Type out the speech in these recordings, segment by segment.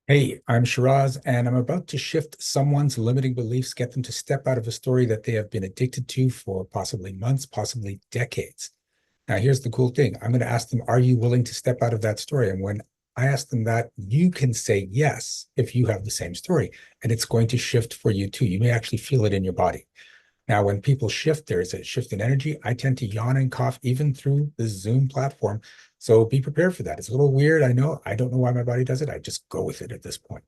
Hey, I'm Shiraz, and I'm about to shift someone's limiting beliefs, get them to step out of a story that they have been addicted to for possibly months, possibly decades. Now, here's the cool thing. I'm going to ask them, are you willing to step out of that story? And when I ask them that, you can say yes if you have the same story, and it's going to shift for you too. You may actually feel it in your body. Now, when people shift, there is a shift in energy. I tend to yawn and cough even through the Zoom platform. So be prepared for that. It's a little weird. I know. I don't know why my body does it. I just go with it at this point.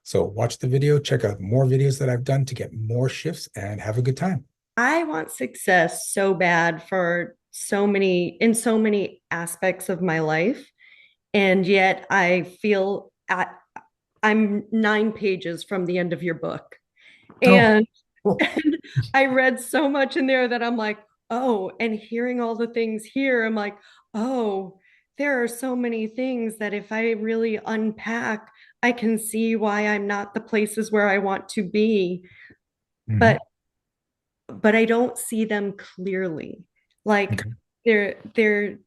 So watch the video, check out more videos that I've done to get more shifts and have a good time. I want success so bad for so many aspects of my life. And yet I'm 9 pages from the end of your book. Oh, And, cool. and I read so much in there that I'm like, oh, and hearing all the things here, I'm like, oh, there are so many things that if I really unpack, I can see why I'm not the places where I want to be. Mhm. But I don't see them clearly. Like Okay. they're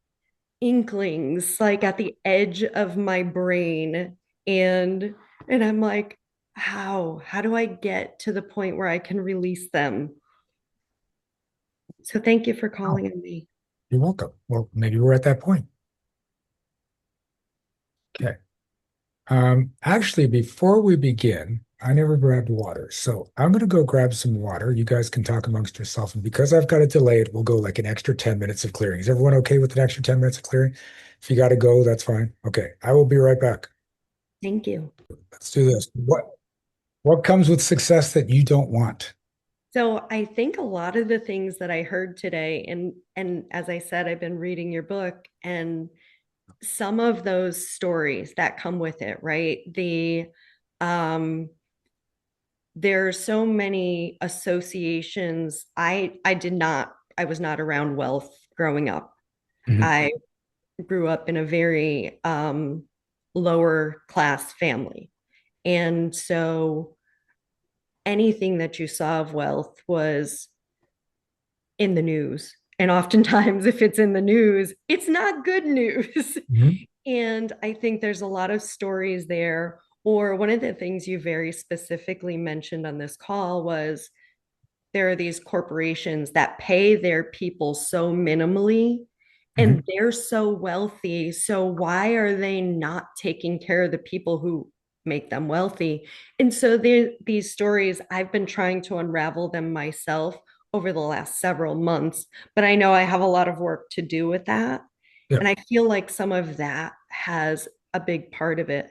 inklings like at the edge of my brain and I'm like, how do I get to the point where I can release them? So thank you for Oh, calling on me. you're welcome. Well, maybe we're at that point. Okay. Actually, before we begin, I never grabbed water. So I'm going to go grab some water. You guys can talk amongst yourself. And because I've got it delayed, we'll go like an extra 10 minutes of clearing. Is everyone okay with an extra 10 minutes of clearing? If you got to go, that's fine. Okay. I will be right back. Thank you. Let's do this. What comes with success that you don't want? So I think a lot of the things that I heard today, and as I said, I've been reading your book, and some of those stories that come with it, right? Um there are so many associations. I was not around wealth growing up. Mhm. I grew up in a very lower class family. And so anything that you saw of wealth was in the news. And oftentimes, if it's in the news, it's not good news. Mhm. And I think there's a lot of stories there. Or one of the things you very specifically mentioned on this call was there are these corporations that pay their people so minimally Mhm. and they're so wealthy. So why are they not taking care of the people who make them wealthy? And so these stories, I've been trying to unravel them myself over the last several months, but I know I have a lot of work to do with that. Yeah. And I feel like some of that has a big part of it.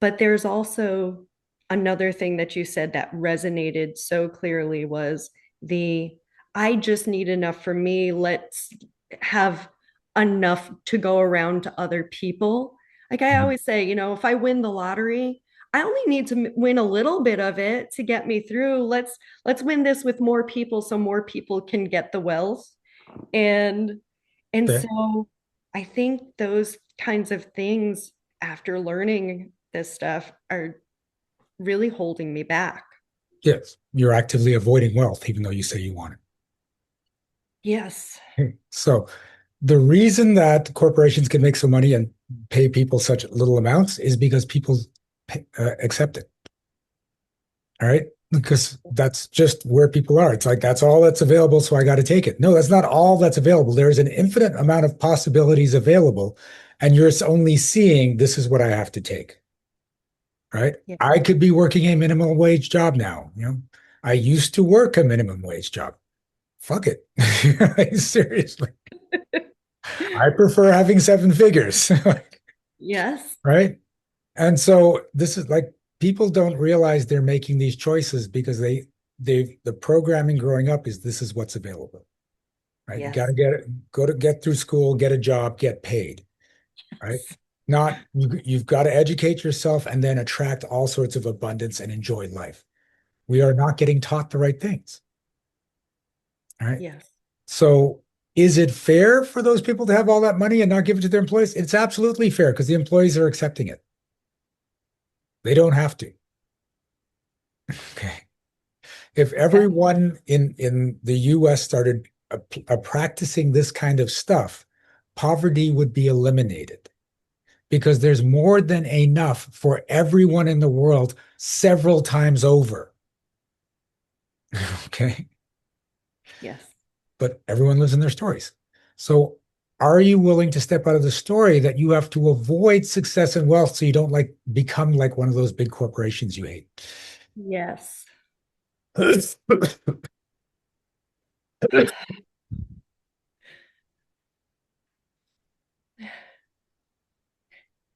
But there's also another thing that you said that resonated so clearly was the I just need enough for me. Let's have enough to go around to other people. Like I Mhm. always say, if I win the lottery, I only need to win a little bit of it to get me through. Let's win this with more people so more people can get the wealth. And and Okay. so I think those kinds of things after learning this stuff are really holding me back. Yes. You're actively avoiding wealth, even though you say you want Yes. it. So the reason that corporations can make so money and pay people such little amounts is because people accept it. All right. Because that's just where people are. It's like, that's all that's available. So I got to take it. No, that's not all that's available. There's an infinite amount of possibilities available. And you're only seeing this is what I have to take. Right. Yeah. I could be working a minimum wage job now. I used to work a minimum wage job. Fuck it. Seriously. I prefer having seven figures. Yes. Right. And so this is like people don't realize they're making these choices because the programming growing up is this is what's available, right? You got Yes. to get through school, get a job, get paid, right? Not you've got to educate yourself and then attract all sorts of abundance and enjoy life. We are not getting taught the right things, all right? Yes. So is it fair for those people to have all that money and not give it to their employees? It's absolutely fair because the employees are accepting it. They don't have to. Okay. If Yeah. everyone in the US started practicing this kind of stuff, poverty would be eliminated. because there's more than enough for everyone in the world several times over. Okay. Yes. But everyone lives in their stories. So are you willing to step out of the story that you have to avoid success and wealth so you don't like become like one of those big corporations you hate? Yes.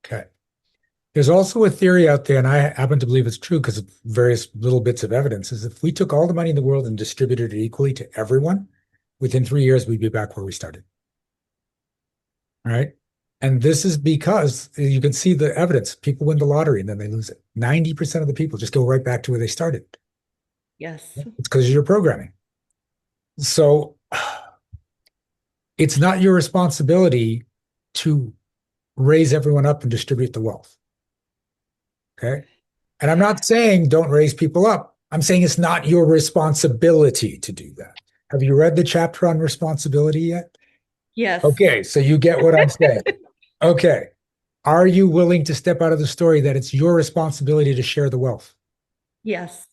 Okay. There's also a theory out there, and I happen to believe it's true because of various little bits of evidence, is if we took all the money in the world and distributed it equally to everyone, within 3 years, we'd be back where we started. All right. And this is because you can see the evidence. People win the lottery and then they lose it. 90% of the people just go right back to where they started. Yes. It's because of your programming. So it's not your responsibility to raise everyone up and distribute the wealth. Okay. And I'm not saying don't raise people up. I'm saying it's not your responsibility to do that. Have you read the chapter on responsibility yet? Yes. Okay. So you get what I'm saying. Okay. Are you willing to step out of the story that it's your responsibility to share the wealth? Yes.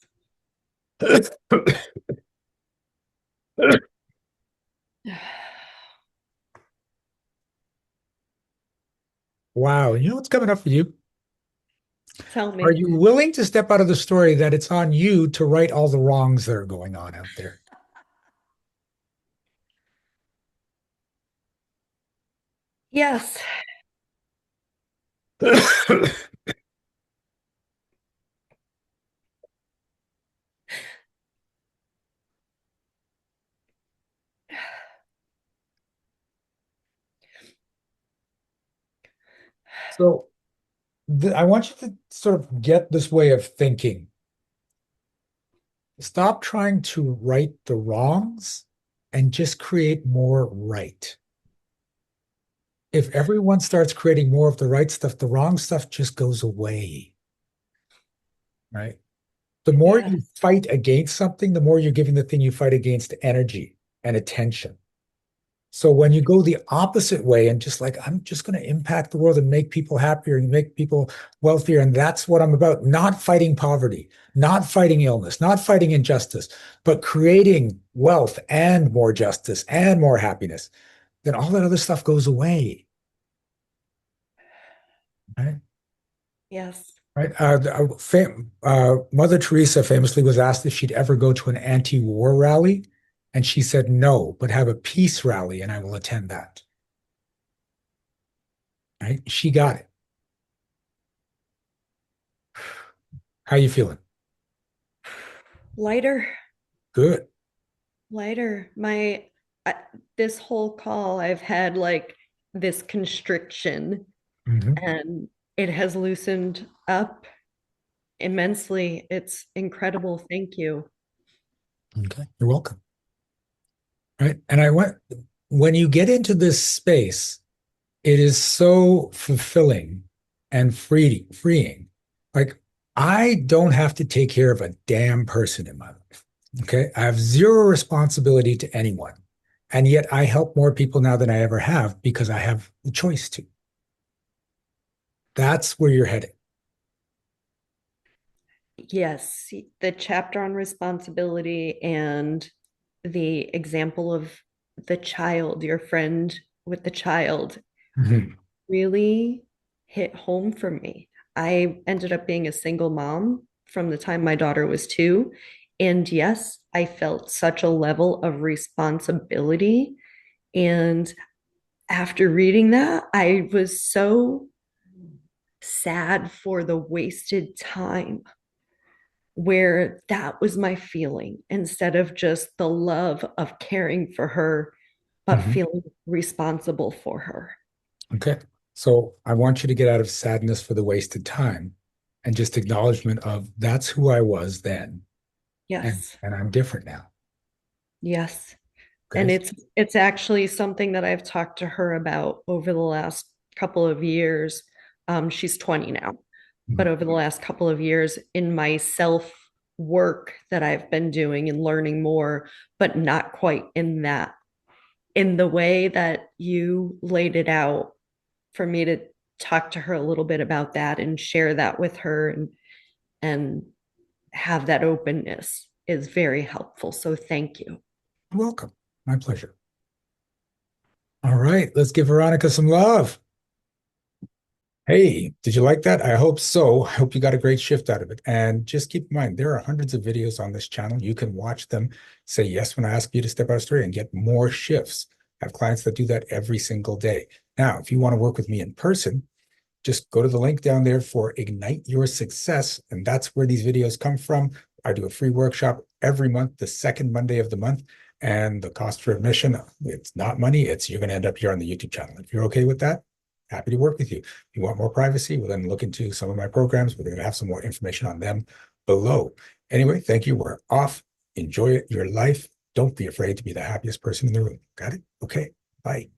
Wow. You know what's coming up for you? Tell Are me. you willing to step out of the story that it's on you to right all the wrongs that are going on out there? Yes. So I want you to sort of get this way of thinking. Stop trying to right the wrongs and just create more right. If everyone starts creating more of the right stuff, the wrong stuff just goes away, right? The more you Yes. fight against something, the more you're giving the thing you fight against energy and attention. So when you go the opposite way and just like, I'm just going to impact the world and make people happier and make people wealthier. And that's what I'm about. Not fighting poverty, not fighting illness, not fighting injustice, but creating wealth and more justice and more happiness. Then all that other stuff goes away. Right. Yes. Right. Mother Teresa famously was asked if she'd ever go to an anti-war rally. And she said, no, but have a peace rally and I will attend that. Right. She got it. How you feeling? Lighter. Good. Lighter. I, this whole call, I've had like this constriction Hmm. and it has loosened up immensely. It's incredible. Thank you. Okay. You're welcome. Right. And when you get into this space, it is so fulfilling and freeing. Like, I don't have to take care of a damn person in my life. Okay. I have zero responsibility to anyone. And yet I help more people now than I ever have because I have the choice to. That's where you're heading. Yes, the chapter on responsibility and the example of the child, your friend with the child, Mhm. really hit home for me. I ended up being a single mom from the time my daughter was 2. And yes, I felt such a level of responsibility. And after reading that, I was so sad for the wasted time where that was my feeling instead of just the love of caring for her, but Mhm. feeling responsible for her. Okay. So I want you to get out of sadness for the wasted time and just acknowledgement of that's who I was then. And Yes. and I'm different now. Yes. Okay. And it's actually something that I've talked to her about over the last couple of years. She's 20 now, but Mhm. over the last couple of years in my self work that I've been doing and learning more, but not quite in the way that you laid it out for me talk to her a little bit about that and share that with her and have that openness is very helpful. So thank you. You're welcome. My pleasure. All right, let's give Veronica some love. Hey, did you like that? I hope so. I hope you got a great shift out of it. And just keep in mind, there are hundreds of videos on this channel. You can watch them, say yes when I ask you to step out of story, and get more shifts. I have clients that do that every single day. Now, if you want to work with me in person, just go to the link down there for Ignite Your Success, and that's where these videos come from. I do a free workshop every month, the second Monday of the month, and the cost for admission, it's not money, it's you're going to end up here on the YouTube channel. If you're okay with that, happy to work with you. If you want more privacy, we'll then look into some of my programs. We're going to have some more information on them below. Anyway, thank you. We're off. Enjoy your life. Don't be afraid to be the happiest person in the room. Got it? Okay. Bye.